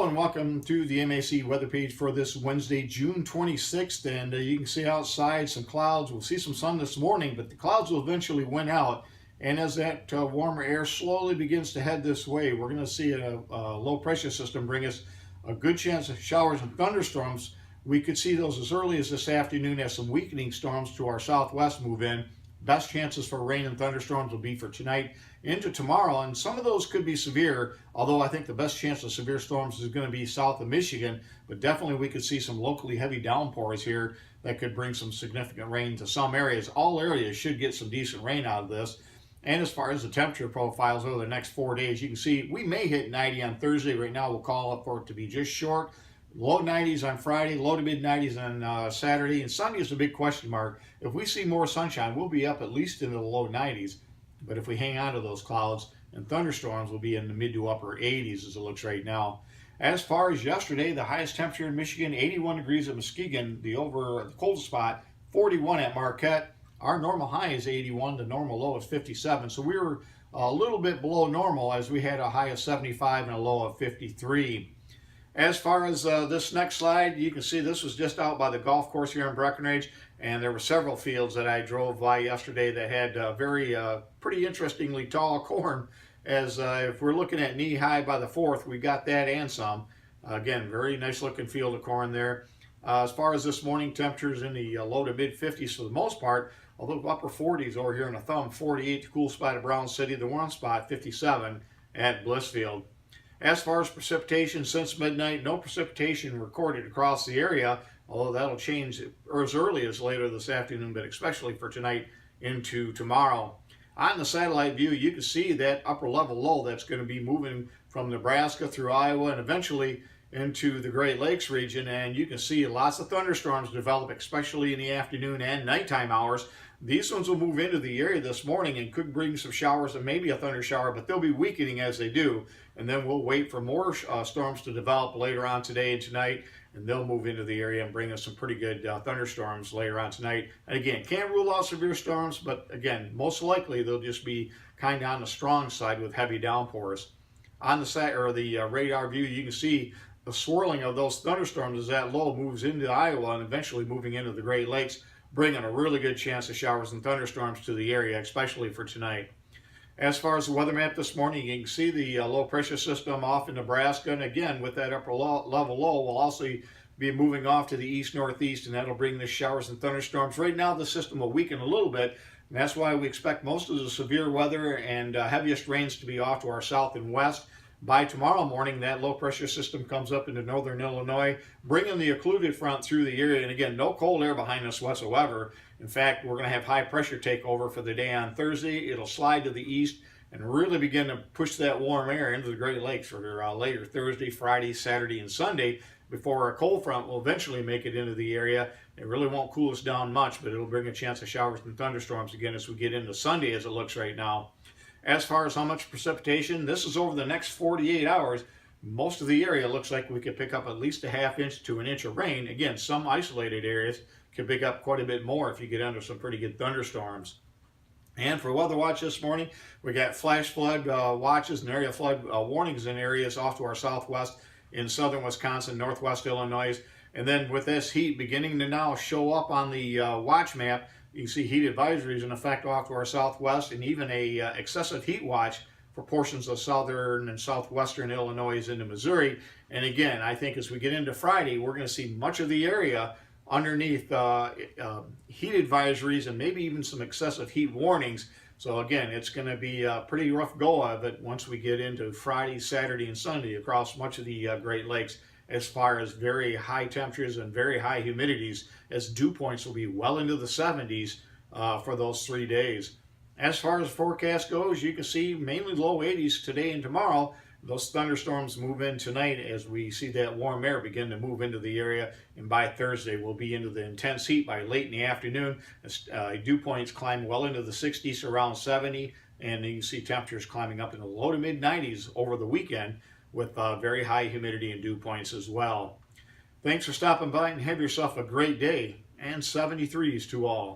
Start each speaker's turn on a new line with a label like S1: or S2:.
S1: Hello and welcome to the MAC weather page for this Wednesday, June 26th. And you can see outside some clouds. We'll see some sun this morning, but the clouds will eventually win out. And as that warmer air slowly begins to head this way, we're going to see a low pressure system bring us a good chance of showers and thunderstorms. We could see those as early as this afternoon as some weakening storms to our southwest move in. Best chances for rain and thunderstorms will be for tonight into tomorrow, and some of those could be severe, although I think the best chance of severe storms is going to be south of Michigan, but definitely we could see some locally heavy downpours here that could bring some significant rain to some areas. All areas should get some decent rain out of this. And as far as the temperature profiles over the next 4 days, you can see we may hit 90 on Thursday. Right now we'll call up for it to be just short. Low 90s on Friday, low to mid 90s on Saturday, and Sunday is a big question mark. If we see more sunshine, we'll be up at least into the low 90s. But if we hang on to those clouds and thunderstorms, will be in the mid to upper 80s as it looks right now. As far as yesterday, the highest temperature in Michigan, 81 degrees at Muskegon, the coldest spot, 41 at Marquette. Our normal high is 81, the normal low is 57. So we were a little bit below normal as we had a high of 75 and a low of 53. As far as this next slide, you can see this was just out by the golf course here in Breckenridge, and there were several fields that I drove by yesterday that had pretty interestingly tall corn. As if we're looking at knee high by the 4th, we got that and some. Again, very nice looking field of corn there. As far as this morning, temperatures in the low to mid 50s for the most part, although upper 40s over here in the thumb, 48 the cool spot at Brown City, the warm spot 57 at Blissfield. As far as precipitation since midnight, no precipitation recorded across the area, although that'll change as early as later this afternoon, but especially for tonight into tomorrow. On the satellite view, you can see that upper level low that's going to be moving from Nebraska through Iowa and eventually into the Great Lakes region, and you can see lots of thunderstorms develop, especially in the afternoon and nighttime hours. These ones will move into the area this morning and could bring some showers and maybe a thunder shower, but they'll be weakening as they do. And then we'll wait for more storms to develop later on today and tonight, and they'll move into the area and bring us some pretty good thunderstorms later on tonight. And again, can't rule out severe storms, but again, most likely they'll just be kind of on the strong side with heavy downpours. On the radar view, you can see the swirling of those thunderstorms as that low moves into Iowa and eventually moving into the Great Lakes, bringing a really good chance of showers and thunderstorms to the area, especially for tonight. As far as the weather map this morning, you can see the low pressure system off in Nebraska, and again, with that upper level low, we'll also be moving off to the east-northeast, and that'll bring the showers and thunderstorms. Right now, the system will weaken a little bit, and that's why we expect most of the severe weather and heaviest rains to be off to our south and west. By tomorrow morning, that low pressure system comes up into northern Illinois, bringing the occluded front through the area. And again, no cold air behind us whatsoever. In fact, we're going to have high pressure take over for the day on Thursday. It'll slide to the east and really begin to push that warm air into the Great Lakes for later Thursday, Friday, Saturday, and Sunday before a cold front will eventually make it into the area. It really won't cool us down much, but it'll bring a chance of showers and thunderstorms again as we get into Sunday as it looks right now. As far as how much precipitation, this is over the next 48 hours. Most of the area looks like we could pick up at least a half inch to an inch of rain. Again, some isolated areas could pick up quite a bit more if you get under some pretty good thunderstorms. And for weather watch this morning, we got flash flood watches and area flood warnings in areas off to our southwest in southern Wisconsin, northwest Illinois. And then with this heat beginning to now show up on the watch map, you can see heat advisories in effect off to our southwest, and even a excessive heat watch for portions of southern and southwestern Illinois into Missouri. And again, I think as we get into Friday, we're going to see much of the area underneath heat advisories and maybe even some excessive heat warnings. So again, it's going to be a pretty rough go of it once we get into Friday, Saturday, and Sunday across much of the Great Lakes, as far as very high temperatures and very high humidities, as dew points will be well into the 70s for those 3 days. As far as forecast goes, you can see mainly low 80s today and tomorrow. Those thunderstorms move in tonight as we see that warm air begin to move into the area, and by Thursday we'll be into the intense heat by late in the afternoon. Dew points climb well into the 60s, around 70, and you can see temperatures climbing up in the low to mid 90s over the weekend, with very high humidity and dew points as well. Thanks for stopping by and have yourself a great day, and 73s to all.